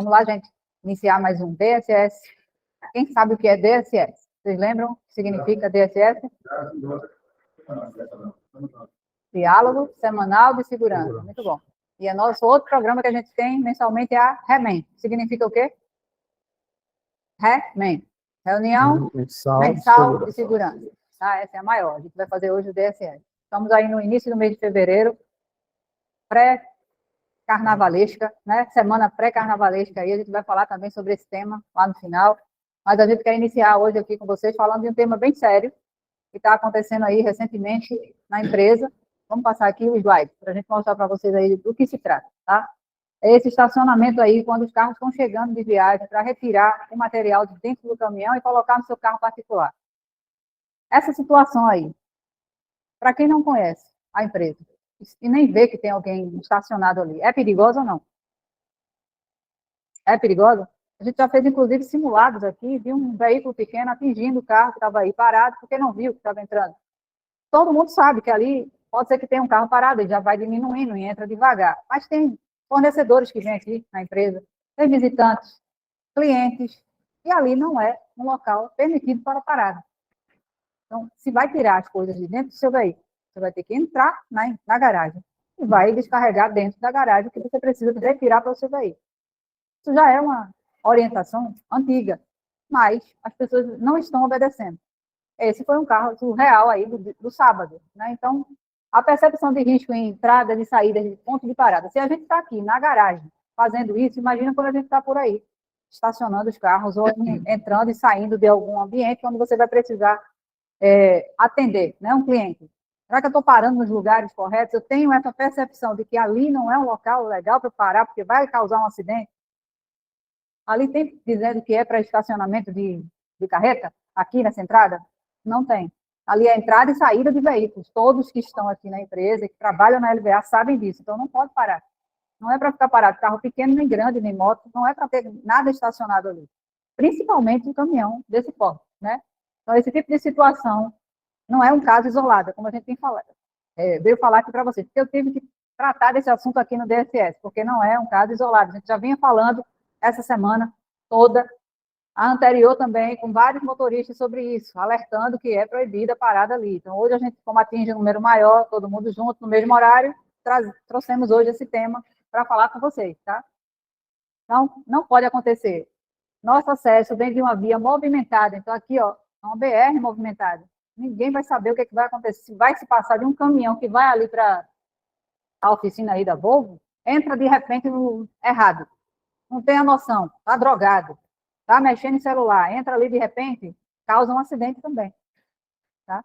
Vamos lá, gente, iniciar mais um DSS. Quem sabe o que é DSS? Vocês lembram o que significa DSS? Diálogo Semanal de Segurança. Muito bom. E o nosso outro programa que a gente tem mensalmente é a REMEN. Significa o quê? REMEN. Reunião Mensal de Segurança. Tá? Essa é a maior. A gente vai fazer hoje o DSS. Estamos aí no início do mês de fevereiro, pré-carnavalesca, né? Semana pré-carnavalesca aí. A gente vai falar também sobre esse tema lá no final. Mas a gente quer iniciar hoje aqui com vocês falando de um tema bem sério que está acontecendo aí recentemente na empresa. Vamos passar aqui o slide para a gente mostrar para vocês aí do que se trata, tá? É esse estacionamento aí, quando os carros estão chegando de viagem para retirar o material de dentro do caminhão e colocar no seu carro particular. Essa situação aí, para quem não conhece a empresa e nem vê que tem alguém estacionado ali, é perigosa ou não? É perigosa? A gente já fez, inclusive, simulados aqui de um veículo pequeno atingindo o carro que estava aí parado, porque não viu que estava entrando. Todo mundo sabe que ali pode ser que tenha um carro parado, ele já vai diminuindo e entra devagar. Mas tem fornecedores que vêm aqui na empresa, tem visitantes, clientes, e ali não é um local permitido para parada. Então, se vai tirar as coisas de dentro do seu veículo, você vai ter que entrar na garagem e vai descarregar dentro da garagem o que você precisa retirar para o seu veículo. Isso já é uma orientação antiga, mas as pessoas não estão obedecendo. Esse foi um caso real aí do sábado, né? Então, a percepção de risco em entrada e saída de ponto de parada. Se a gente está aqui na garagem fazendo isso, imagina quando a gente está por aí, estacionando os carros ou entrando e saindo de algum ambiente onde você vai precisar atender, né, um cliente. Será que eu estou parando nos lugares corretos? Eu tenho essa percepção de que ali não é um local legal para parar, porque vai causar um acidente? Ali tem dizendo que é para estacionamento de carreta, aqui nessa entrada? Não tem. Ali é entrada e saída de veículos. Todos que estão aqui na empresa, que trabalham na LVA, sabem disso. Então, não pode parar. Não é para ficar parado. Carro pequeno, nem grande, nem moto. Não é para ter nada estacionado ali. Principalmente um caminhão desse porte, né? Então, esse tipo de situação não é um caso isolado, como a gente tem falado. Veio falar aqui para vocês. Porque eu tive que tratar desse assunto aqui no DSS, porque não é um caso isolado. A gente já vinha falando essa semana toda, a anterior também, com vários motoristas sobre isso, alertando que é proibida a parada ali. Então, hoje a gente, como atinge um número maior, todo mundo junto, no mesmo horário, trouxemos hoje esse tema para falar com vocês, tá? Então, não pode acontecer. Nosso acesso vem de uma via movimentada, então aqui, ó, é uma BR movimentada. Ninguém vai saber o que vai acontecer, se vai se passar de um caminhão que vai ali para a oficina aí da Volvo, entra de repente no errado. Não tem a noção, está drogado, está mexendo em celular, entra ali de repente, causa um acidente também. Tá?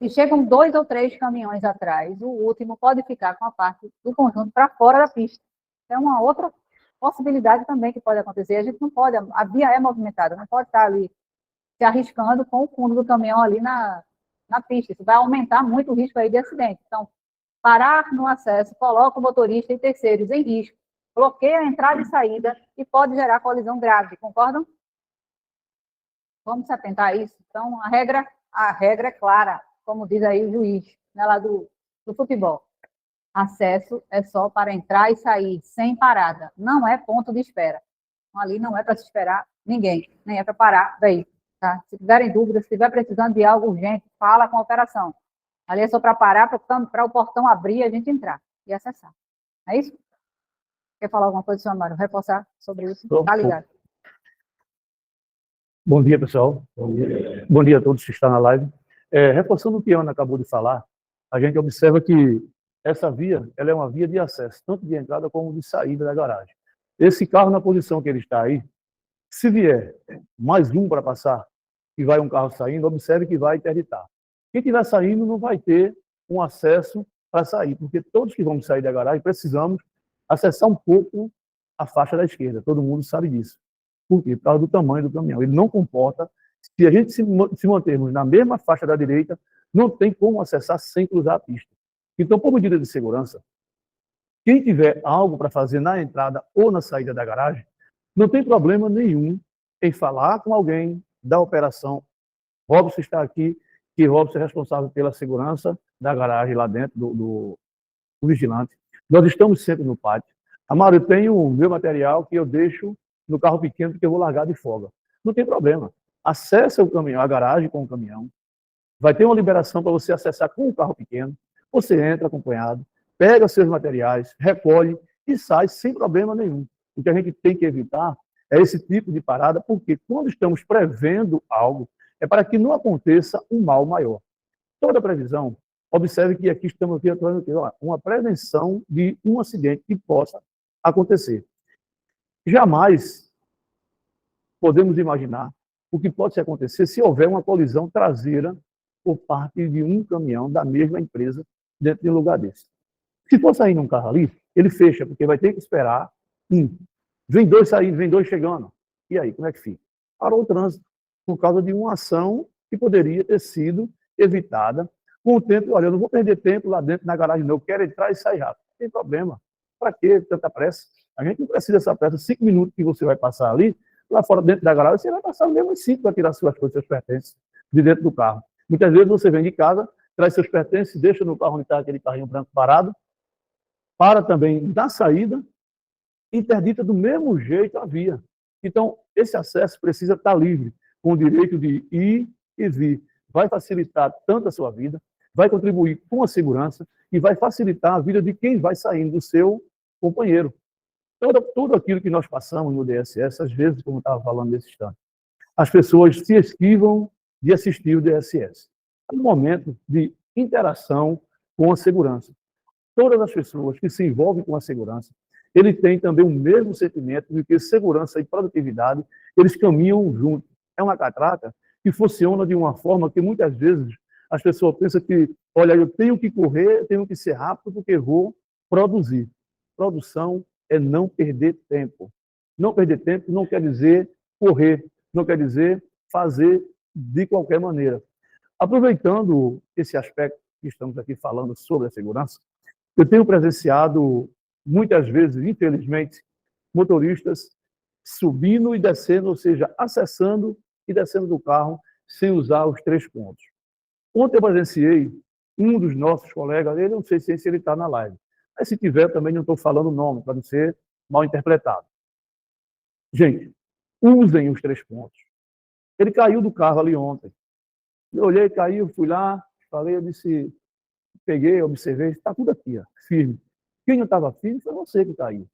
E chegam 2 ou 3 caminhões atrás, o último pode ficar com a parte do conjunto para fora da pista. É uma outra possibilidade também que pode acontecer. A gente não pode, a via é movimentada, não pode estar ali se arriscando com o fundo do caminhão ali na pista. Isso vai aumentar muito o risco aí de acidente. Então, parar no acesso, coloca o motorista e terceiros em risco, bloqueia a entrada e saída e pode gerar colisão grave, concordam? Vamos se atentar a isso? Então, a regra é clara, como diz aí o juiz, né, lá do futebol. Acesso é só para entrar e sair, sem parada. Não é ponto de espera. Então, ali não é para se esperar ninguém, nem é para parar daí. Tá? Se tiverem dúvidas, se estiver precisando de algo urgente, fala com a operação. Ali é só para parar, para o portão abrir e a gente entrar e acessar. É isso? Quer falar alguma coisa, senhor Mário? Reforçar sobre isso? Tá ligado? Bom dia, pessoal. Bom dia a todos que estão na live. Reforçando o que a Ana acabou de falar, a gente observa que essa via, ela é uma via de acesso, tanto de entrada como de saída da garagem. Esse carro, na posição que ele está aí, se vier mais um para passar e vai um carro saindo, observe que vai interditar. Quem estiver saindo não vai ter um acesso para sair, porque todos que vamos sair da garagem precisamos acessar um pouco a faixa da esquerda. Todo mundo sabe disso. Por quê? Por causa do tamanho do caminhão. Ele não comporta. Se a gente se mantermos na mesma faixa da direita, não tem como acessar sem cruzar a pista. Então, por medida de segurança, quem tiver algo para fazer na entrada ou na saída da garagem, não tem problema nenhum em falar com alguém da operação. Robson está aqui, que Robson é responsável pela segurança da garagem lá dentro do vigilante. Nós estamos sempre no pátio. Amaro, eu tenho o meu material que eu deixo no carro pequeno porque eu vou largar de folga. Não tem problema. Acesse o caminhão, a garagem com o caminhão. Vai ter uma liberação para você acessar com o carro pequeno. Você entra acompanhado, pega seus materiais, recolhe e sai sem problema nenhum. O que a gente tem que evitar é esse tipo de parada, porque quando estamos prevendo algo, é para que não aconteça um mal maior. Toda previsão, observe que aqui estamos atuando uma prevenção de um acidente que possa acontecer. Jamais podemos imaginar o que pode acontecer se houver uma colisão traseira por parte de um caminhão da mesma empresa dentro de um lugar desse. Se for sair num carro ali, ele fecha, porque vai ter que esperar um. Vem dois saindo, vem dois chegando. E aí, como é que fica? Parou o trânsito por causa de uma ação que poderia ter sido evitada com o tempo. Olha, eu não vou perder tempo lá dentro na garagem, não. Eu quero entrar e sair rápido. Não tem problema. Para que tanta pressa? A gente não precisa dessa pressa. 5 minutos que você vai passar ali, lá fora, dentro da garagem, você vai passar os mesmos 5 para tirar suas coisas, seus pertences de dentro do carro. Muitas vezes você vem de casa, traz seus pertences, deixa no carro onde está aquele carrinho branco parado, para também na saída, interdita do mesmo jeito a via. Então, esse acesso precisa estar livre, com o direito de ir e vir. Vai facilitar tanto a sua vida, vai contribuir com a segurança e vai facilitar a vida de quem vai saindo do seu companheiro. Tudo aquilo que nós passamos no DSS, às vezes, como eu estava falando nesse instante, as pessoas se esquivam de assistir o DSS. É um momento de interação com a segurança. Todas as pessoas que se envolvem com a segurança, ele tem também o mesmo sentimento de que segurança e produtividade, eles caminham juntos. É uma catraca que funciona de uma forma que muitas vezes as pessoas pensam que, olha, eu tenho que correr, eu tenho que ser rápido porque vou produzir. Produção é não perder tempo. Não perder tempo não quer dizer correr, não quer dizer fazer de qualquer maneira. Aproveitando esse aspecto que estamos aqui falando sobre a segurança, eu tenho presenciado, muitas vezes, infelizmente, motoristas subindo e descendo, ou seja, acessando e descendo do carro sem usar os 3 pontos. Ontem eu presenciei um dos nossos colegas, ele não sei se ele está na live, mas se tiver também não estou falando o nome, para não ser mal interpretado. Gente, usem os 3 pontos. Ele caiu do carro ali ontem. Eu olhei, caiu, fui lá, falei, eu disse, peguei, observei, está tudo aqui, ó, firme. Quem não estava firme foi você que caiu.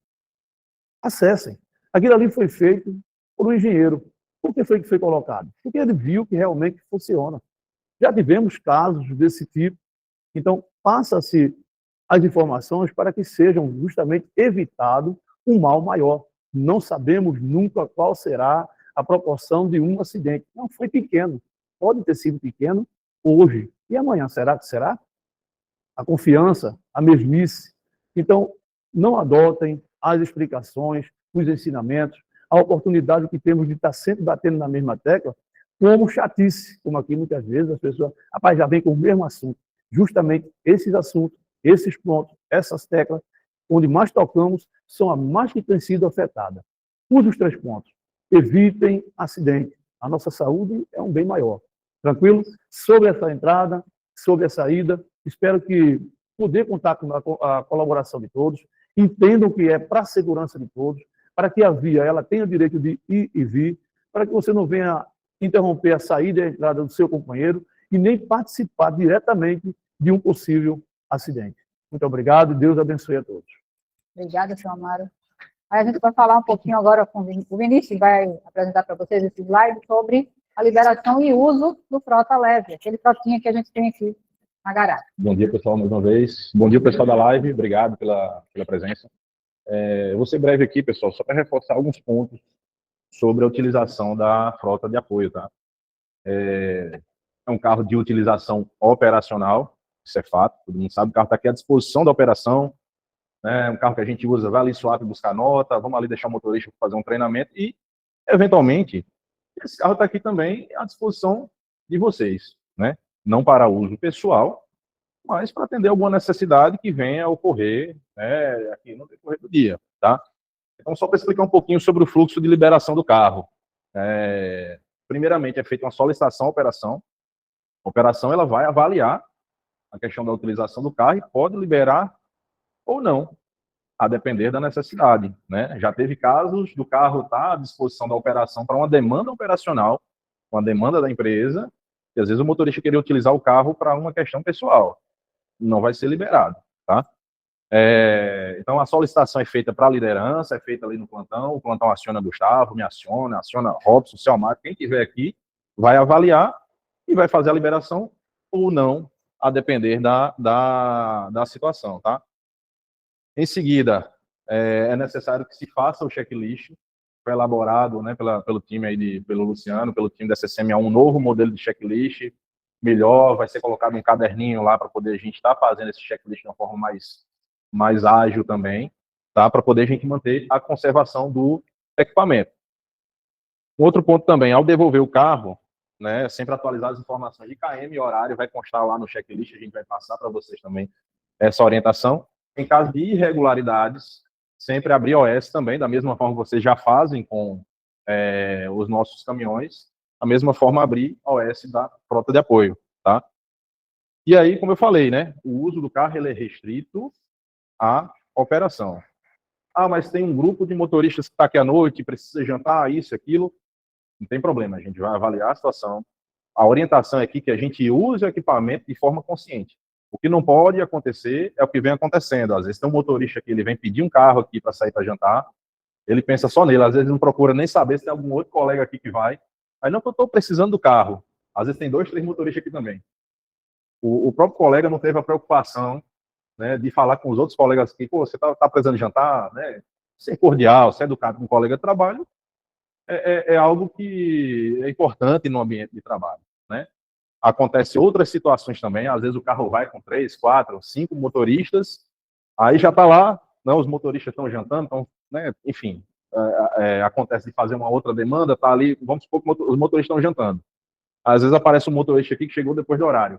Acessem. Aquilo ali foi feito por um engenheiro. Por que foi que foi colocado? Porque ele viu que realmente funciona. Já tivemos casos desse tipo. Então, passa-se as informações para que sejam justamente evitado um mal maior. Não sabemos nunca qual será a proporção de um acidente. Não foi pequeno. Pode ter sido pequeno hoje. E amanhã, será que será? A confiança, a mesmice. Então, não adotem as explicações, os ensinamentos, a oportunidade que temos de estar sempre batendo na mesma tecla, como chatice, como aqui muitas vezes as pessoas, rapaz, já vem com o mesmo assunto. Justamente esses assuntos, esses pontos, essas teclas, onde mais tocamos, são as mais que têm sido afetadas. Use os 3 pontos. Evitem acidente. A nossa saúde é um bem maior. Tranquilo? Sobre essa entrada, sobre a saída, espero que poder contar com a colaboração de todos, entendam que é para a segurança de todos, para que a via ela tenha o direito de ir e vir, para que você não venha interromper a saída e a entrada do seu companheiro e nem participar diretamente de um possível acidente. Muito obrigado e Deus abençoe a todos. Obrigada, senhor Amaro. Aí a gente vai falar um pouquinho agora com o Vinícius, vai apresentar para vocês esse slide sobre a liberação e uso do frota leve, aquele frotinha que a gente tem aqui na garagem. Bom dia, pessoal, mais uma vez. Bom dia, pessoal da live. Obrigado pela presença. Eu vou ser breve aqui, pessoal, só para reforçar alguns pontos sobre a utilização da frota de apoio, tá? É um carro de utilização operacional, isso é fato, todo mundo sabe, o carro está aqui à disposição da operação, né? É um carro que a gente usa, vai ali swap buscar nota, vamos ali deixar o motorista fazer um treinamento e, eventualmente, esse carro está aqui também à disposição de vocês, né? Não para uso pessoal, mas para atender alguma necessidade que venha a ocorrer, né, aqui no decorrer do dia, tá? Então, só para explicar um pouquinho sobre o fluxo de liberação do carro. Primeiramente, é feita uma solicitação à operação. A operação ela vai avaliar a questão da utilização do carro e pode liberar ou não. a depender da necessidade, né? Já teve casos do carro estar à disposição da operação para uma demanda operacional, uma demanda da empresa, e às vezes o motorista queria utilizar o carro para uma questão pessoal. Não vai ser liberado, tá? Então, a solicitação é feita para a liderança, é feita ali no plantão, o plantão aciona Gustavo, me aciona Robson, Selmar, quem estiver aqui, vai avaliar e vai fazer a liberação ou não, a depender da situação, tá? Em seguida, é necessário que se faça o checklist, foi elaborado, né, pelo time aí, pelo Luciano, pelo time da SSM, um novo modelo de checklist, melhor, vai ser colocado um caderninho lá para poder a gente estar fazendo esse checklist de uma forma mais ágil também, tá? Para poder a gente manter a conservação do equipamento. Um outro ponto também, ao devolver o carro, né, sempre atualizar as informações de KM e horário, vai constar lá no checklist, a gente vai passar para vocês também essa orientação. Em caso de irregularidades, sempre abrir OS também, da mesma forma que vocês já fazem com os nossos caminhões, da mesma forma abrir OS da frota de apoio, tá? E aí, como eu falei, né, o uso do carro ele é restrito à operação. Ah, mas tem um grupo de motoristas que está aqui à noite, precisa jantar, isso, aquilo. Não tem problema, a gente vai avaliar a situação. A orientação é aqui que a gente use o equipamento de forma consciente. O que não pode acontecer é o que vem acontecendo. Às vezes tem um motorista que ele vem pedir um carro aqui para sair para jantar, ele pensa só nele, às vezes não procura nem saber se tem algum outro colega aqui que vai. Aí não que eu estou precisando do carro. Às vezes tem 2, 3 motoristas aqui também. O próprio colega não teve a preocupação, né, de falar com os outros colegas aqui, pô, você tá precisando jantar, né? Ser cordial, ser educado com um colega de trabalho é algo que é importante no ambiente de trabalho, né? Acontece outras situações também, às vezes o carro vai com 3, 4, 5 motoristas, aí já está lá, não, os motoristas estão jantando, então, né, enfim, acontece de fazer uma outra demanda, tá ali, vamos supor que os motoristas estão jantando. Às vezes aparece um motorista aqui que chegou depois do horário.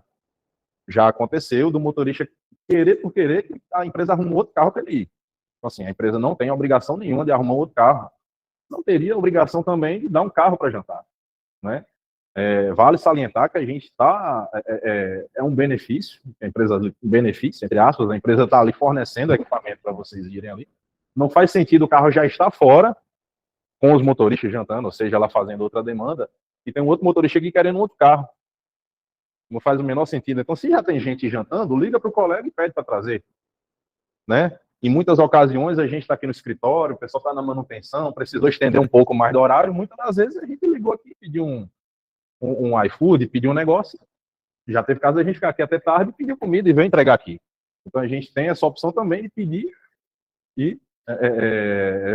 Já aconteceu do motorista querer por querer que a empresa arruma outro carro para ele ir. Então, assim, a empresa não tem obrigação nenhuma de arrumar outro carro. Não teria obrigação também de dar um carro para jantar, né? Vale salientar que a gente está, é um benefício, a empresa, benefício, entre aspas, a empresa está ali fornecendo equipamento para vocês irem ali. Não faz sentido o carro já estar fora, com os motoristas jantando, ou seja, lá fazendo outra demanda, e tem um outro motorista aqui querendo um outro carro. Não faz o menor sentido. Então, se já tem gente jantando, liga para o colega e pede para trazer, né? Em muitas ocasiões, a gente está aqui no escritório, o pessoal está na manutenção, precisou estender um pouco mais do horário, muitas das vezes a gente ligou aqui, pediu um iFood, pediu um negócio, já teve caso a gente ficar aqui até tarde, pediu comida e veio entregar aqui. Então, a gente tem essa opção também de pedir e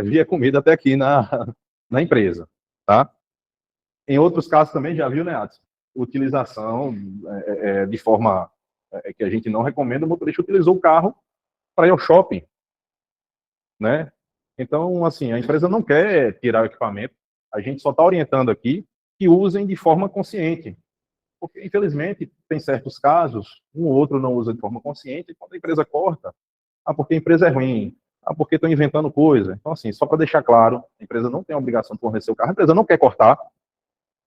via comida até aqui na empresa, tá? Em outros casos também, já viu, né, Adson? Utilização de forma que a gente não recomenda, o motorista utilizou o carro para ir ao shopping, né? Então, assim, a empresa não quer tirar o equipamento, a gente só está orientando aqui que usem de forma consciente, porque, infelizmente, tem certos casos, um ou outro não usa de forma consciente, e quando a empresa corta, porque a empresa é ruim, porque estão inventando coisa. Então, assim, só para deixar claro, a empresa não tem a obrigação de fornecer o carro, a empresa não quer cortar,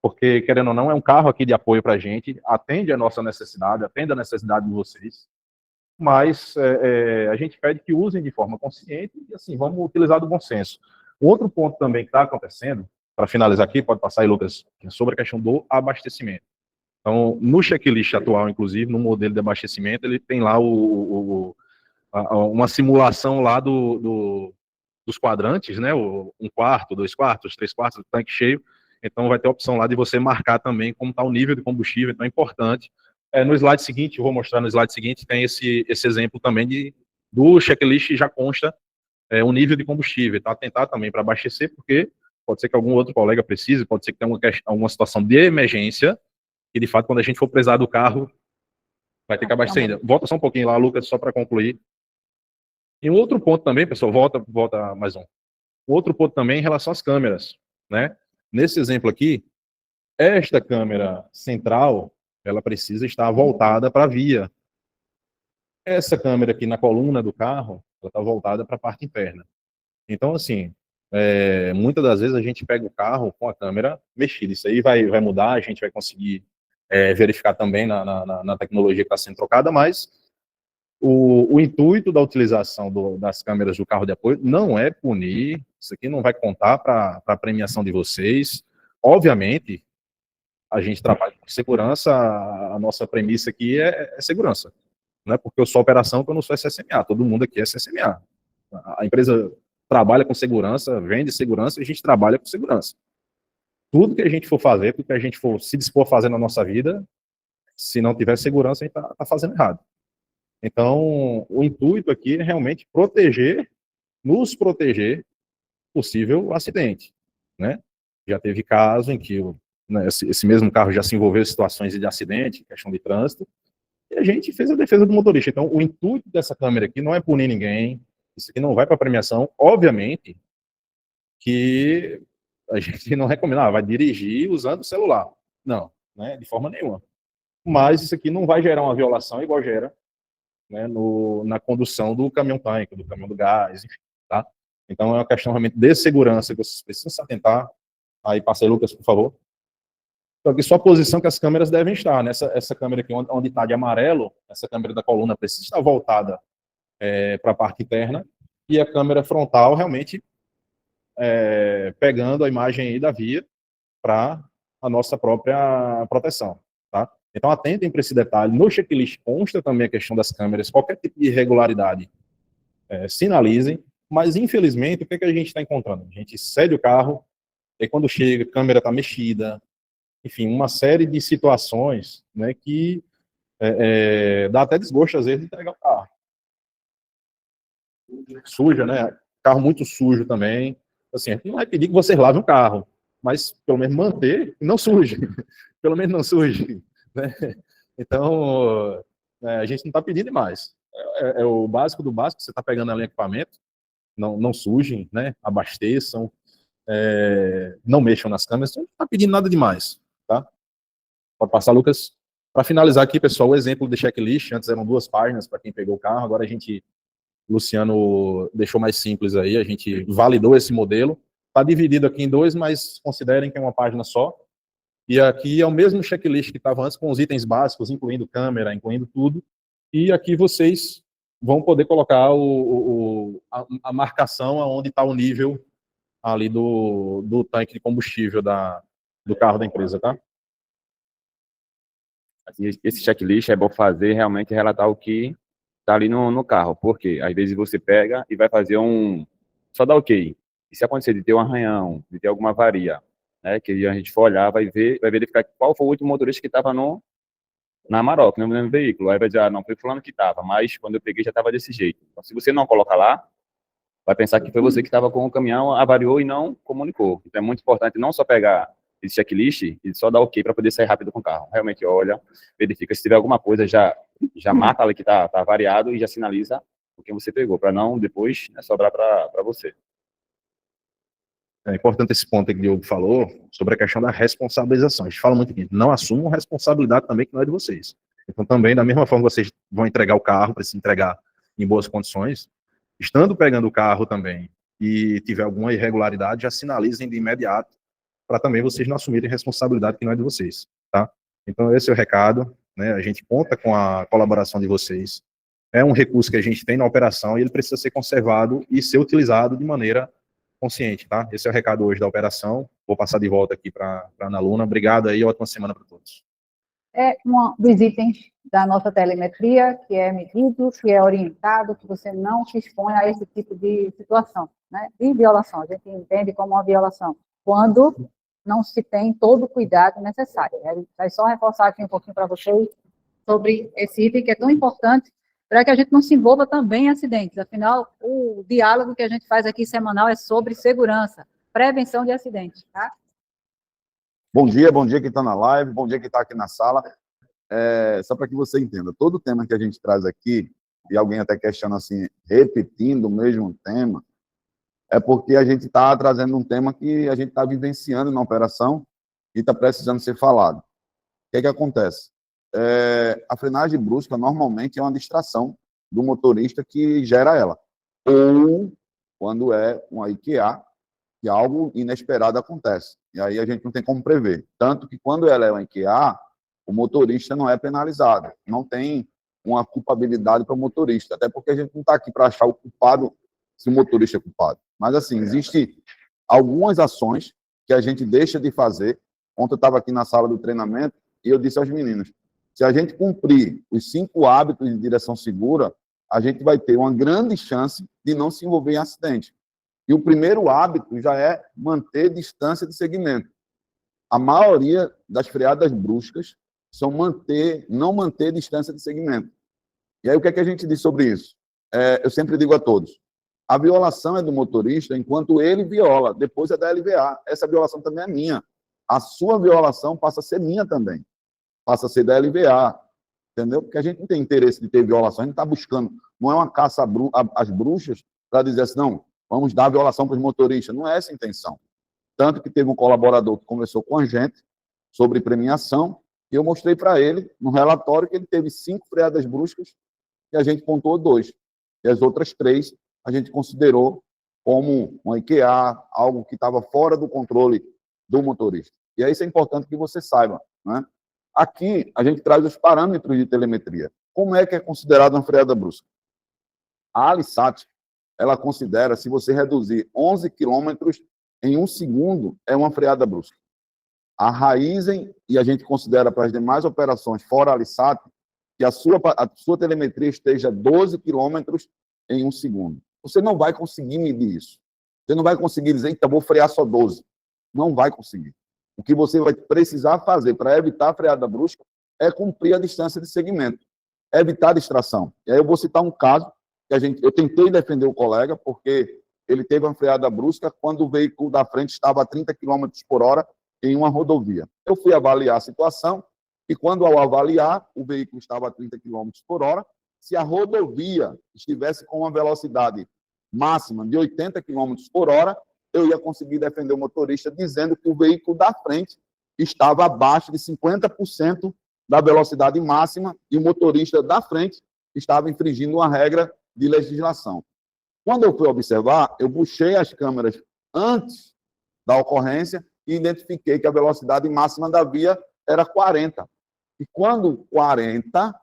porque, querendo ou não, é um carro aqui de apoio para a gente, atende a nossa necessidade, atende a necessidade de vocês, mas a gente pede que usem de forma consciente e, assim, vamos utilizar do bom senso. Outro ponto também que está acontecendo, para finalizar aqui, pode passar aí, Lucas, é sobre a questão do abastecimento. Então, no checklist atual, inclusive, no modelo de abastecimento, ele tem lá uma simulação lá dos quadrantes, né? Um quarto, 2 quartos, 3 quartos, tanque cheio. Então, vai ter a opção lá de você marcar também como está o nível de combustível, então é importante. No slide seguinte, eu vou mostrar no slide seguinte, tem esse exemplo também do checklist, já consta o nível de combustível, tá? Tentar também para abastecer, porque pode ser que algum outro colega precise, pode ser que tenha alguma situação de emergência, e de fato, quando a gente for precisar do carro, vai ter que abastecer ainda. Volta só um pouquinho lá, Lucas, só para concluir. E um outro ponto também, pessoal, volta mais um. Um outro ponto também em relação às câmeras, né? Nesse exemplo aqui, esta câmera central, ela precisa estar voltada para a via. Essa câmera aqui na coluna do carro, ela está voltada para a parte interna. Então, assim, muitas das vezes a gente pega o carro com a câmera mexida. Isso aí vai mudar, a gente vai conseguir verificar também na tecnologia que está sendo trocada, mas O intuito da utilização das câmeras do carro de apoio não é punir, isso aqui não vai contar para a premiação de vocês. Obviamente, a gente trabalha com segurança, a nossa premissa aqui é segurança. Não é porque eu sou operação que eu não sou SSMA, todo mundo aqui é SSMA. A empresa trabalha com segurança, vende segurança e a gente trabalha com segurança. Tudo que a gente for fazer, tudo que a gente for se dispor a fazer na nossa vida, se não tiver segurança, a gente está fazendo errado. Então, o intuito aqui é realmente nos proteger possível acidente, né? Já teve caso em que né, esse mesmo carro já se envolveu em situações de acidente, questão de trânsito, e a gente fez a defesa do motorista. Então, o intuito dessa câmera aqui não é punir ninguém, isso aqui não vai para premiação, obviamente que a gente não recomenda, vai dirigir usando o celular. Não, né, de forma nenhuma. Mas isso aqui não vai gerar uma violação igual gera né, na condução do caminhão-tanque, do caminhão do gás, enfim, tá? Então, é uma questão realmente de segurança que vocês precisam se atentar. Aí, passa aí, Lucas, por favor. Então, aqui só a posição que as câmeras devem estar. Nessa essa câmera aqui, onde está de amarelo, essa câmera da coluna precisa estar voltada para a parte interna, e a câmera frontal realmente pegando a imagem aí da via para a nossa própria proteção, tá? Então, atentem para esse detalhe. No checklist consta também a questão das câmeras, qualquer tipo de irregularidade, sinalizem, mas, infelizmente, o que a gente está encontrando? A gente cede o carro, e quando chega, a câmera está mexida, enfim, uma série de situações né, que dá até desgosto, às vezes, de entregar o carro. Suja, né? Carro muito sujo também. Assim, a gente não vai pedir que vocês lavem o carro, mas, pelo menos, manter e não suje. Pelo menos não suje. Né? Então, a gente não está pedindo demais. É o básico do básico, você está pegando ali equipamento, não sujem, né? Abasteçam, não mexam nas câmeras, não está pedindo nada demais. Tá? Pode passar, Lucas. Para finalizar aqui, pessoal, o exemplo de checklist, antes eram 2 páginas para quem pegou o carro, agora Luciano deixou mais simples aí, a gente validou esse modelo, está dividido aqui em 2, mas considerem que é uma página só, e aqui é o mesmo checklist que estava antes, com os itens básicos, incluindo câmera, incluindo tudo, e aqui vocês vão poder colocar a marcação aonde está o nível ali do tanque de combustível do carro da empresa, tá? Esse checklist é bom fazer realmente relatar o que está ali no carro, porque às vezes você pega e vai fazer só dá ok. E se acontecer de ter um arranhão, de ter alguma avaria, né, que a gente for olhar, vai verificar qual foi o último motorista que estava na Amarok, no mesmo veículo. Aí vai dizer, não foi fulano que estava, mas quando eu peguei já estava desse jeito. Então, se você não coloca lá, vai pensar que foi você que estava com o caminhão, avariou e não comunicou. Então, é muito importante não só pegar esse checklist e só dar ok para poder sair rápido com o carro. Realmente olha, verifica se tiver alguma coisa, já marca ali que está avariado e já sinaliza o que você pegou, para não depois sobrar para você. É importante esse ponto que o Diogo falou sobre a questão da responsabilização. A gente fala muito aqui, não assumam responsabilidade também que não é de vocês. Então, também, da mesma forma que vocês vão entregar o carro, para se entregar em boas condições, estando pegando o carro também e tiver alguma irregularidade, já sinalizem de imediato para também vocês não assumirem responsabilidade que não é de vocês, tá? Então, esse é o recado, né? A gente conta com a colaboração de vocês. É um recurso que a gente tem na operação e ele precisa ser conservado e ser utilizado de maneira consciente, tá? Esse é o recado hoje da operação. Vou passar de volta aqui para a Ana Luna. Obrigado aí, ótima semana para todos. É um dos itens da nossa telemetria, que é medido, que é orientado, que você não se expõe a esse tipo de situação, né? De violação. A gente entende como uma violação quando não se tem todo o cuidado necessário. Vai só reforçar aqui um pouquinho para vocês sobre esse item que é tão importante para que a gente não se envolva também em acidentes. Afinal, o diálogo que a gente faz aqui semanal é sobre segurança, prevenção de acidentes, tá? Bom dia quem está na live, bom dia quem está aqui na sala. Só para que você entenda, todo tema que a gente traz aqui, e alguém até questiona assim, repetindo o mesmo tema, é porque a gente está trazendo um tema que a gente está vivenciando na operação e está precisando ser falado. O que acontece? A frenagem brusca normalmente é uma distração do motorista que gera ela. Ou quando é uma IQA, que algo inesperado acontece. E aí a gente não tem como prever. Tanto que quando ela é uma IQA, o motorista não é penalizado. Não tem uma culpabilidade para o motorista, até porque a gente não está aqui para achar o culpado se o motorista é culpado. Mas, assim, existem algumas ações que a gente deixa de fazer. Ontem eu estava aqui na sala do treinamento e eu disse aos meninos, se a gente cumprir os 5 hábitos de direção segura, a gente vai ter uma grande chance de não se envolver em acidente. E o primeiro hábito já é manter distância de segmento. A maioria das freadas bruscas são não manter distância de segmento. E aí, o que é que a gente diz sobre isso? Eu sempre digo a todos, a violação é do motorista enquanto ele viola, depois é da LVA. Essa violação também é minha. A sua violação passa a ser minha também. Passa a ser da LVA. Entendeu? Porque a gente não tem interesse de ter violação, a gente está buscando, não é uma caça às bruxas para dizer assim, não, vamos dar violação para os motoristas. Não é essa a intenção. Tanto que teve um colaborador que conversou com a gente sobre premiação, e eu mostrei para ele, no relatório, que ele teve 5 freadas bruscas, e a gente pontuou 2. E as outras 3 a gente considerou como um IQA, algo que estava fora do controle do motorista. E aí isso é importante que você saiba, né? Aqui, a gente traz os parâmetros de telemetria. Como é que é considerada uma freada brusca? A Alisat, ela considera, se você reduzir 11 quilômetros em 1 segundo, é uma freada brusca. A Raizen, e a gente considera para as demais operações fora a Alisat, que a sua telemetria esteja 12 quilômetros em 1 segundo. Você não vai conseguir medir isso. Você não vai conseguir dizer, eita, vou frear só 12. Não vai conseguir. O que você vai precisar fazer para evitar a freada brusca é cumprir a distância de segmento, evitar a distração. E aí eu vou citar um caso que eu tentei defender o colega, porque ele teve uma freada brusca quando o veículo da frente estava a 30 km por hora em uma rodovia. Eu fui avaliar a situação e quando ao avaliar, o veículo estava a 30 km por hora, se a rodovia estivesse com uma velocidade máxima de 80 km por hora, eu ia conseguir defender o motorista dizendo que o veículo da frente estava abaixo de 50% da velocidade máxima e o motorista da frente estava infringindo uma regra de legislação. Quando eu fui observar, eu puxei as câmeras antes da ocorrência e identifiquei que a velocidade máxima da via era 40. E quando 40,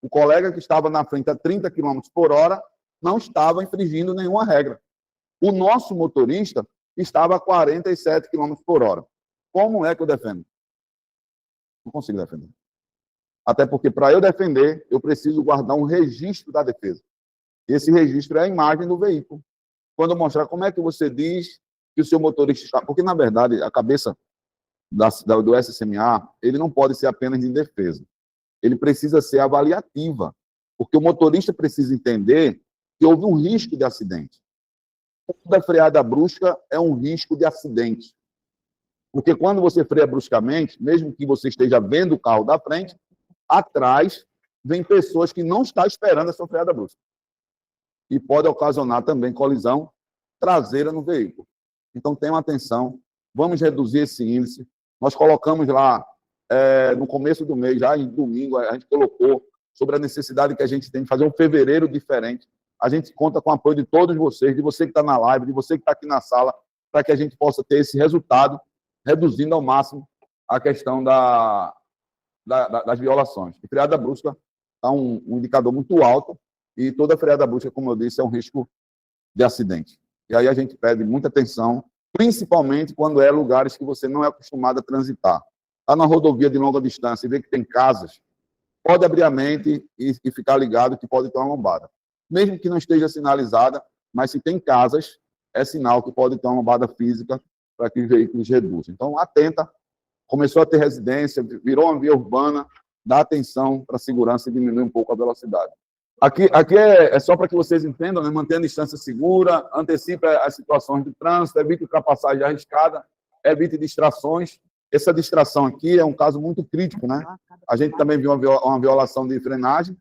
o colega que estava na frente a 30 km por hora não estava infringindo nenhuma regra. O nosso motorista estava a 47 km por hora. Como é que eu defendo? Não consigo defender. Até porque, para eu defender, eu preciso guardar um registro da defesa. Esse registro é a imagem do veículo. Quando eu mostrar como é que você diz que o seu motorista está... Porque, na verdade, a cabeça do SCMA, ele não pode ser apenas de defesa. Ele precisa ser avaliativa. Porque o motorista precisa entender que houve um risco de acidente. Toda freada brusca é um risco de acidente. Porque quando você freia bruscamente, mesmo que você esteja vendo o carro da frente, atrás vem pessoas que não estão esperando a sua freada brusca. E pode ocasionar também colisão traseira no veículo. Então, tenham atenção, vamos reduzir esse índice. Nós colocamos lá, no começo do mês, já em domingo, a gente colocou sobre a necessidade que a gente tem de fazer um fevereiro diferente. A gente conta com o apoio de todos vocês, de você que está na live, de você que está aqui na sala, para que a gente possa ter esse resultado, reduzindo ao máximo a questão das violações. A freada brusca está um indicador muito alto e toda freada brusca, como eu disse, é um risco de acidente. E aí a gente pede muita atenção, principalmente quando é lugares que você não é acostumado a transitar. Está na rodovia de longa distância e vê que tem casas, pode abrir a mente e ficar ligado que pode ter uma lombada. Mesmo que não esteja sinalizada, mas se tem casas, é sinal que pode ter uma lombada física para que os veículos reduzam. Então, atenta, começou a ter residência, virou uma via urbana, dá atenção para a segurança e diminuir um pouco a velocidade. Aqui é só para que vocês entendam, né? Mantenha a distância segura, antecipe as situações de trânsito, evite ultrapassagem arriscada, evite distrações. Essa distração aqui é um caso muito crítico, né? A gente também viu uma violação de frenagem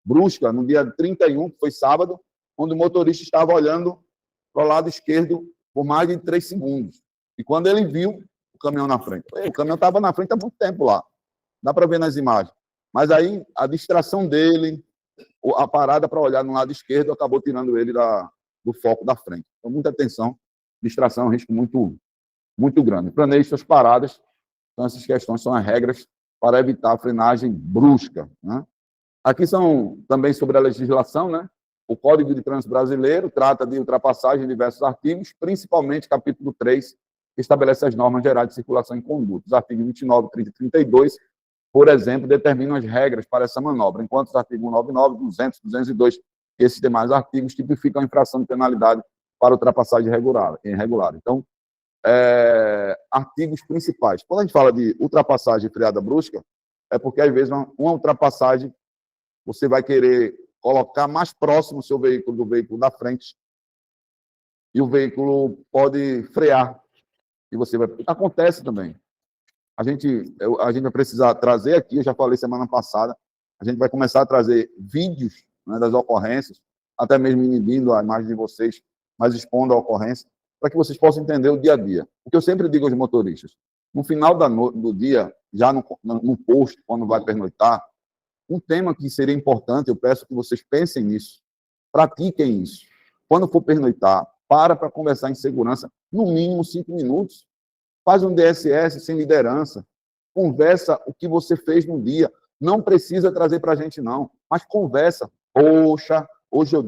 brusca no dia 31, que foi sábado, onde o motorista estava olhando para o lado esquerdo por mais de 3 segundos. E quando ele viu o caminhão na frente, o caminhão estava na frente há muito tempo lá. Dá para ver nas imagens. Mas aí a distração dele, a parada para olhar no lado esquerdo, acabou tirando ele do foco da frente. Então, muita atenção. Distração é um risco muito, muito grande. Planeje suas paradas. Então, essas questões são as regras para evitar a frenagem brusca, né? Aqui são também sobre a legislação, né? O Código de Trânsito Brasileiro trata de ultrapassagem de diversos artigos, principalmente capítulo 3, que estabelece as normas gerais de circulação em conduta. Os artigos 29, 30 e 32, por exemplo, determinam as regras para essa manobra, enquanto os artigos 199, 200, 202 e esses demais artigos tipificam a infração de penalidade para ultrapassagem irregular. Então, artigos principais. Quando a gente fala de ultrapassagem e freada brusca, é porque, às vezes, uma ultrapassagem, você vai querer colocar mais próximo o seu veículo do veículo da frente e o veículo pode frear. E você vai... Acontece também. A gente vai precisar trazer aqui, eu já falei semana passada, a gente vai começar a trazer vídeos, né, das ocorrências, até mesmo inibindo a imagem de vocês, mas expondo a ocorrência, para que vocês possam entender o dia a dia. O que eu sempre digo aos motoristas, no final do dia, já no posto, quando vai pernoitar, um tema que seria importante, eu peço que vocês pensem nisso, pratiquem isso. Quando for pernoitar, para conversar em segurança, no mínimo 5 minutos. Faz um DSS sem liderança. Conversa o que você fez no dia. Não precisa trazer para a gente, não. Mas conversa. Poxa, hoje eu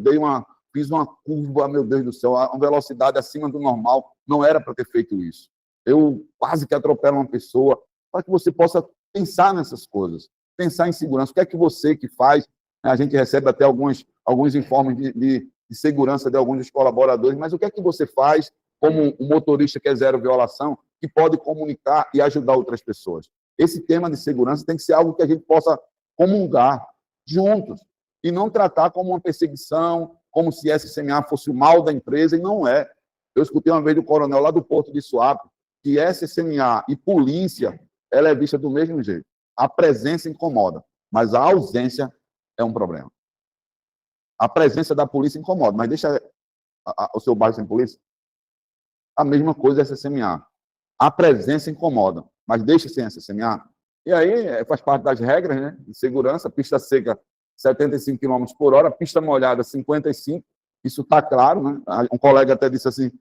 fiz uma curva, meu Deus do céu, a velocidade acima do normal. Não era para ter feito isso. Eu quase que atropelo uma pessoa. Para que você possa pensar nessas coisas. Pensar em segurança. O que é que você que faz? A gente recebe até alguns informes de segurança de alguns dos colaboradores, mas o que é que você faz como um motorista que é zero violação, que pode comunicar e ajudar outras pessoas? Esse tema de segurança tem que ser algo que a gente possa comungar juntos e não tratar como uma perseguição, como se SCMA fosse o mal da empresa, e não é. Eu escutei uma vez do coronel lá do Porto de Suape que SCMA e polícia, ela é vista do mesmo jeito. A presença incomoda, mas a ausência é um problema. A presença da polícia incomoda, mas deixa o seu bairro sem polícia. A mesma coisa é SCMA. A presença incomoda, mas deixa sem SCMA. E aí faz parte das regras, né, de segurança. Pista seca, 75 km por hora, pista molhada, 55. Isso está claro, né? Um colega até disse assim,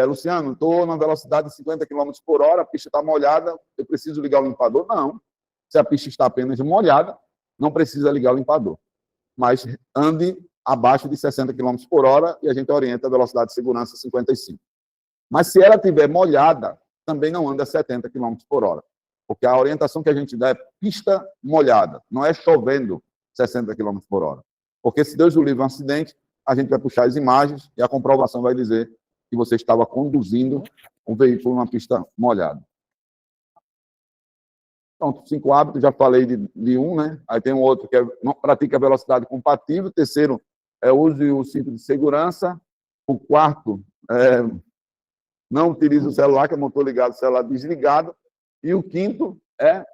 Luciano, estou na velocidade de 50 km por hora, a pista está molhada, eu preciso ligar o limpador? Não. Se a pista está apenas molhada, não precisa ligar o limpador. Mas ande abaixo de 60 km por hora e a gente orienta a velocidade de segurança 55. Mas se ela estiver molhada, também não anda a 70 km por hora. Porque a orientação que a gente dá é pista molhada, não é chovendo 60 km por hora. Porque se Deus o livre um acidente, a gente vai puxar as imagens e a comprovação vai dizer que você estava conduzindo um veículo numa pista molhada. Pronto, 5 hábitos, já falei de um, né? Aí tem um outro que não pratica velocidade compatível. O terceiro é use o cinto de segurança. O quarto não utilize o celular, que é motor ligado, celular desligado. E o quinto é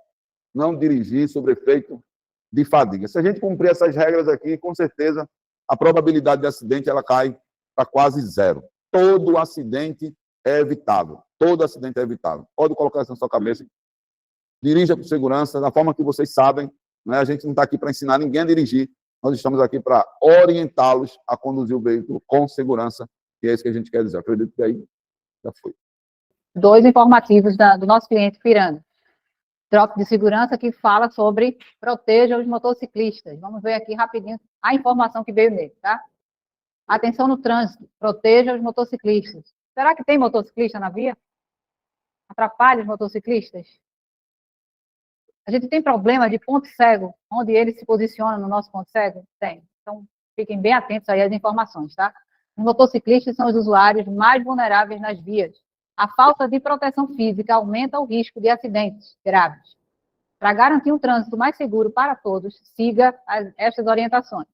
não dirigir sob efeito de fadiga. Se a gente cumprir essas regras aqui, com certeza a probabilidade de acidente ela cai para quase zero. Todo acidente é evitável. Todo acidente é evitável. Pode colocar isso na sua cabeça. Dirija com segurança, da forma que vocês sabem, né? A gente não está aqui para ensinar ninguém a dirigir, nós estamos aqui para orientá-los a conduzir o veículo com segurança, e é isso que a gente quer dizer. Eu acredito que aí já foi. 2 informativos do nosso cliente Piranga. Drop de segurança que fala sobre proteja os motociclistas. Vamos ver aqui rapidinho a informação que veio nele, tá? Atenção no trânsito, proteja os motociclistas. Será que tem motociclista na via? Atrapalha os motociclistas? A gente tem problema de ponto cego, onde ele se posiciona no nosso ponto cego? Tem. Então, fiquem bem atentos aí às informações, tá? Os motociclistas são os usuários mais vulneráveis nas vias. A falta de proteção física aumenta o risco de acidentes graves. Para garantir um trânsito mais seguro para todos, siga estas orientações.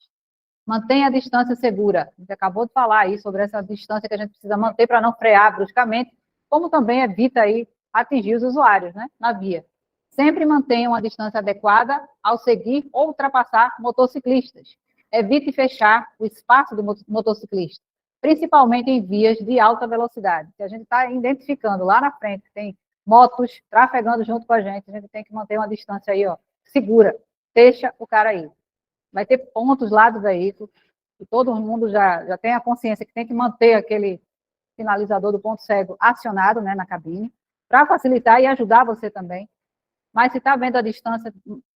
Mantenha a distância segura. A gente acabou de falar aí sobre essa distância que a gente precisa manter para não frear bruscamente, como também evita aí atingir os usuários, né, na via. Sempre mantenha uma distância adequada ao seguir ou ultrapassar motociclistas. Evite fechar o espaço do motociclista, principalmente em vias de alta velocidade. Se a gente está identificando lá na frente que tem motos trafegando junto com a gente tem que manter uma distância aí, ó, segura. Deixa o cara aí. Vai ter pontos lá do veículo, e todo mundo já tem a consciência que tem que manter aquele sinalizador do ponto cego acionado, né, na cabine, para facilitar e ajudar você também. Mas se está vendo a distância,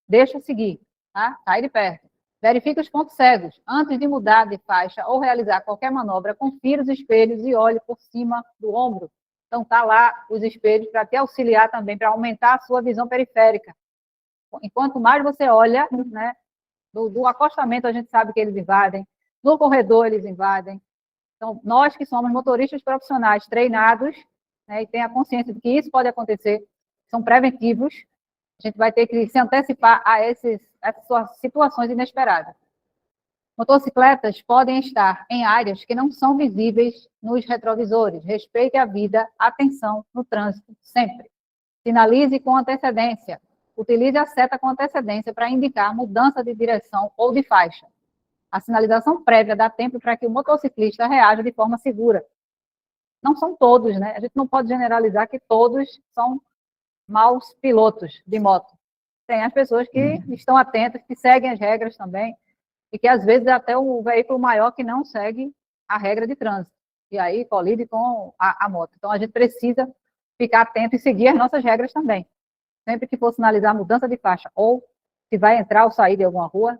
deixa seguir. tá? Sai de perto. Verifique os pontos cegos. Antes de mudar de faixa ou realizar qualquer manobra, confira os espelhos e olhe por cima do ombro. Então, tá lá os espelhos para te auxiliar também, para aumentar a sua visão periférica. Enquanto mais você olha, né, do acostamento a gente sabe que eles invadem, no corredor eles invadem. Então, nós que somos motoristas profissionais treinados, né, e tem a consciência de que isso pode acontecer, são preventivos, a gente vai ter que se antecipar a essas situações inesperadas. Motocicletas podem estar em áreas que não são visíveis nos retrovisores. Respeite a vida, atenção no trânsito, sempre. Sinalize com antecedência. Utilize a seta com antecedência para indicar mudança de direção ou de faixa. A sinalização prévia dá tempo para que o motociclista reaja de forma segura. Não são todos, né? A gente não pode generalizar que todos são maus pilotos de moto. Tem as pessoas que estão atentas, que seguem as regras também, e que às vezes é até o veículo maior que não segue a regra de trânsito, e aí colide com a moto. Então a gente precisa ficar atento e seguir as nossas regras também. Sempre que for sinalizar mudança de faixa, ou se vai entrar ou sair de alguma rua,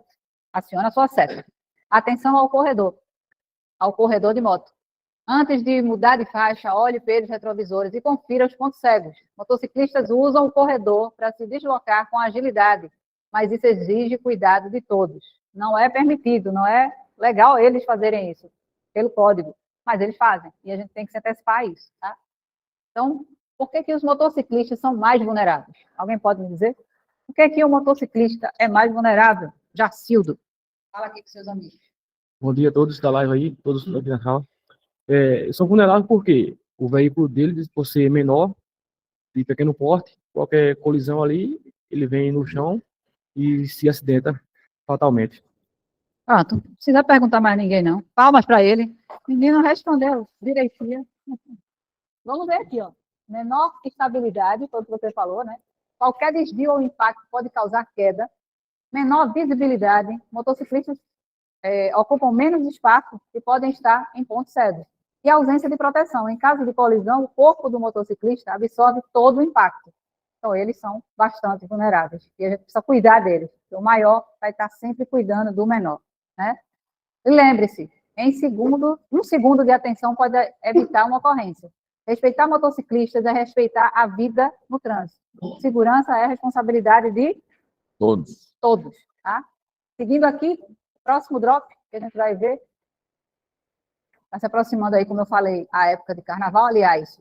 aciona a sua seta. Atenção ao corredor de moto. Antes de mudar de faixa, olhe pelos retrovisores e confira os pontos cegos. Motociclistas usam o corredor para se deslocar com agilidade, mas isso exige cuidado de todos. Não é permitido, não é legal eles fazerem isso, pelo código, mas eles fazem, e a gente tem que se antecipar a isso, tá? Então, por que os motociclistas são mais vulneráveis? Alguém pode me dizer? Por que o motociclista é mais vulnerável? Jacildo, fala aqui com seus amigos. Bom dia a todos da live aí, todos aqui na sala. São vulneráveis porque o veículo deles, por ser menor, de pequeno porte, qualquer colisão ali, ele vem no chão e se acidenta fatalmente. Pronto, não precisa perguntar mais ninguém, não. Palmas para ele. O menino respondeu direitinho. Vamos ver aqui, ó. Menor estabilidade, foi o que você falou, né? Qualquer desvio ou impacto pode causar queda. Menor visibilidade. Motociclistas ocupam menos espaço e podem estar em pontos cegos. E ausência de proteção. Em caso de colisão, o corpo do motociclista absorve todo o impacto. Então, eles são bastante vulneráveis. E a gente precisa cuidar deles. O maior vai estar sempre cuidando do menor, né? E lembre-se, um segundo de atenção pode evitar uma ocorrência. Respeitar motociclistas é respeitar a vida no trânsito. Segurança é responsabilidade de todos, tá? Seguindo aqui, próximo drop que a gente vai ver, está se aproximando aí, como eu falei, a época de carnaval. Aliás,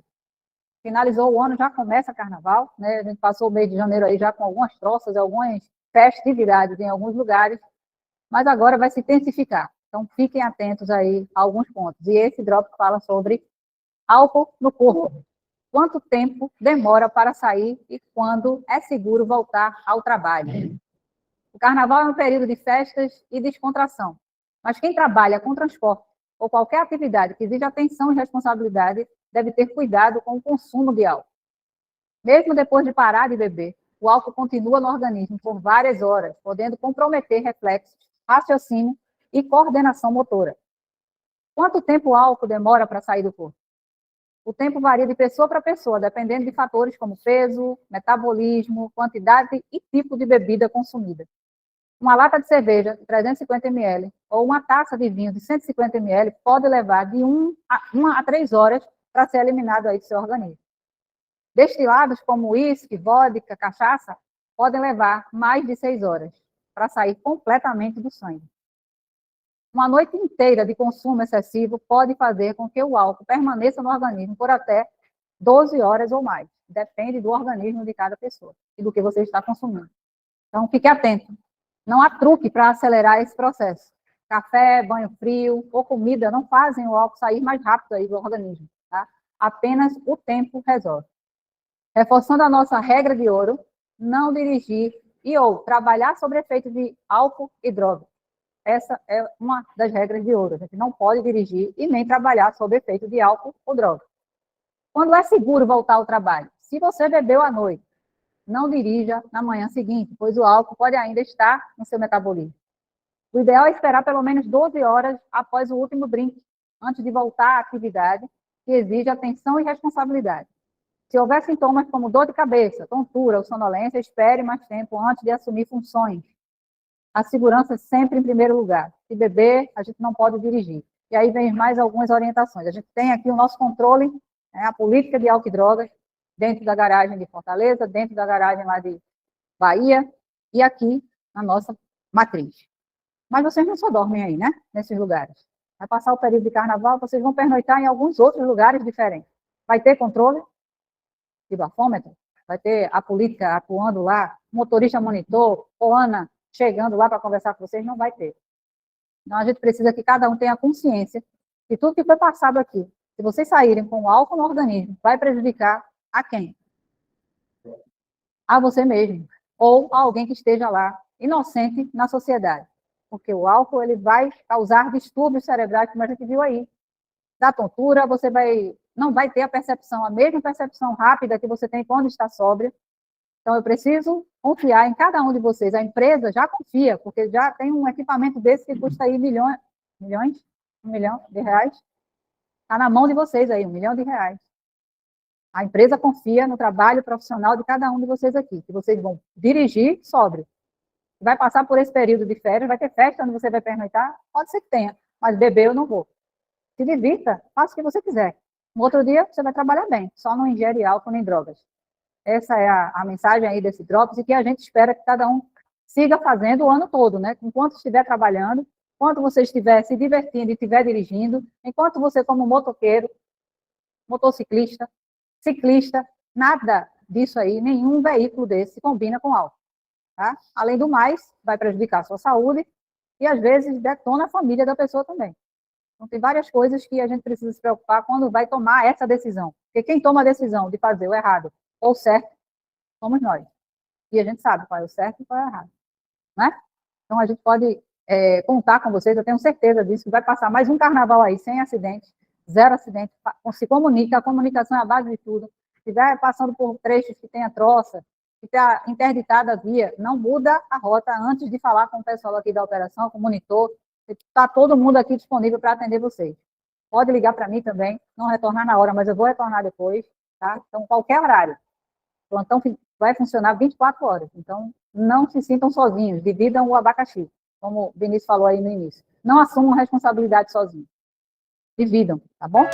finalizou o ano, já começa carnaval, né? A gente passou o mês de janeiro aí já com algumas troças, algumas festividades em alguns lugares, mas agora vai se intensificar. Então, fiquem atentos aí a alguns pontos. E esse drop fala sobre álcool no corpo. Quanto tempo demora para sair e quando é seguro voltar ao trabalho? O carnaval é um período de festas e descontração, mas quem trabalha com transporte ou qualquer atividade que exige atenção e responsabilidade deve ter cuidado com o consumo de álcool. Mesmo depois de parar de beber, o álcool continua no organismo por várias horas, podendo comprometer reflexos, raciocínio e coordenação motora. Quanto tempo o álcool demora para sair do corpo? O tempo varia de pessoa para pessoa, dependendo de fatores como peso, metabolismo, quantidade e tipo de bebida consumida. Uma lata de cerveja de 350 ml ou uma taça de vinho de 150 ml pode levar de 1 a 3 horas para ser eliminado aí do seu organismo. Destilados como uísque, vodka, cachaça, podem levar mais de 6 horas para sair completamente do sangue. Uma noite inteira de consumo excessivo pode fazer com que o álcool permaneça no organismo por até 12 horas ou mais. Depende do organismo de cada pessoa e do que você está consumindo. Então, fique atento. Não há truque para acelerar esse processo. Café, banho frio ou comida não fazem o álcool sair mais rápido aí do organismo, tá? Apenas o tempo resolve. Reforçando a nossa regra de ouro, não dirigir ou trabalhar sobre efeito de álcool e droga. Essa é uma das regras de ouro. A gente não pode dirigir e nem trabalhar sob efeito de álcool ou droga. Quando é seguro voltar ao trabalho? Se você bebeu à noite, não dirija na manhã seguinte, pois o álcool pode ainda estar no seu metabolismo. O ideal é esperar pelo menos 12 horas após o último drink, antes de voltar à atividade, que exige atenção e responsabilidade. Se houver sintomas como dor de cabeça, tontura ou sonolência, espere mais tempo antes de assumir funções. A segurança sempre em primeiro lugar. Se beber, a gente não pode dirigir. E aí vem mais algumas orientações. A gente tem aqui o nosso controle, né, a política de álcool e drogas, dentro da garagem de Fortaleza, dentro da garagem lá de Bahia, e aqui na nossa matriz. Mas vocês não só dormem aí, né? Nesses lugares. Vai passar o período de carnaval, vocês vão pernoitar em alguns outros lugares diferentes. Vai ter controle de bafômetro, vai ter a política atuando lá, motorista monitor, ou Ana chegando lá para conversar com vocês, não vai ter. Então, a gente precisa que cada um tenha consciência que tudo que foi passado aqui, se vocês saírem com álcool no organismo, vai prejudicar a quem? A você mesmo, ou a alguém que esteja lá, inocente na sociedade. Porque o álcool, ele vai causar distúrbios cerebrais, como a gente viu aí. Da tontura, você não vai ter a percepção, a mesma percepção rápida que você tem quando está sóbrio. Então, eu preciso confiar em cada um de vocês. A empresa já confia, porque já tem um equipamento desse que custa aí milhões, R$1 milhão. Está na mão de vocês aí, R$1 milhão. A empresa confia no trabalho profissional de cada um de vocês aqui, que vocês vão dirigir sóbrio. Vai passar por esse período de férias, vai ter festa onde você vai pernoitar? Pode ser que tenha, mas beber eu não vou. Se divirta, faça o que você quiser. No outro dia, você vai trabalhar bem, só não ingere álcool nem drogas. Essa é a mensagem aí desse Drops, e que a gente espera que cada um siga fazendo o ano todo, né? Enquanto estiver trabalhando, enquanto você estiver se divertindo e estiver dirigindo, enquanto você, como motoqueiro, motociclista, ciclista, nada disso aí, nenhum veículo desse combina com álcool. Tá? Além do mais, vai prejudicar a sua saúde e, às vezes, detona a família da pessoa também. Então, tem várias coisas que a gente precisa se preocupar quando vai tomar essa decisão. Porque quem toma a decisão de fazer o errado ou o certo, somos nós. E a gente sabe qual é o certo e qual é o errado. Né? Então, a gente pode contar com vocês, eu tenho certeza disso, que vai passar mais um carnaval aí, sem acidente, 0 acidente, se comunica, a comunicação é a base de tudo. Se estiver passando por trechos que tenha troça, que está interditada a via, não muda a rota antes de falar com o pessoal aqui da operação, com o monitor. Está todo mundo aqui disponível para atender vocês. Pode ligar para mim também, não retornar na hora, mas eu vou retornar depois, tá? Então, qualquer horário. O plantão vai funcionar 24 horas. Então, não se sintam sozinhos, dividam o abacaxi, como o Vinícius falou aí no início. Não assumam responsabilidade sozinhos. Dividam, tá bom?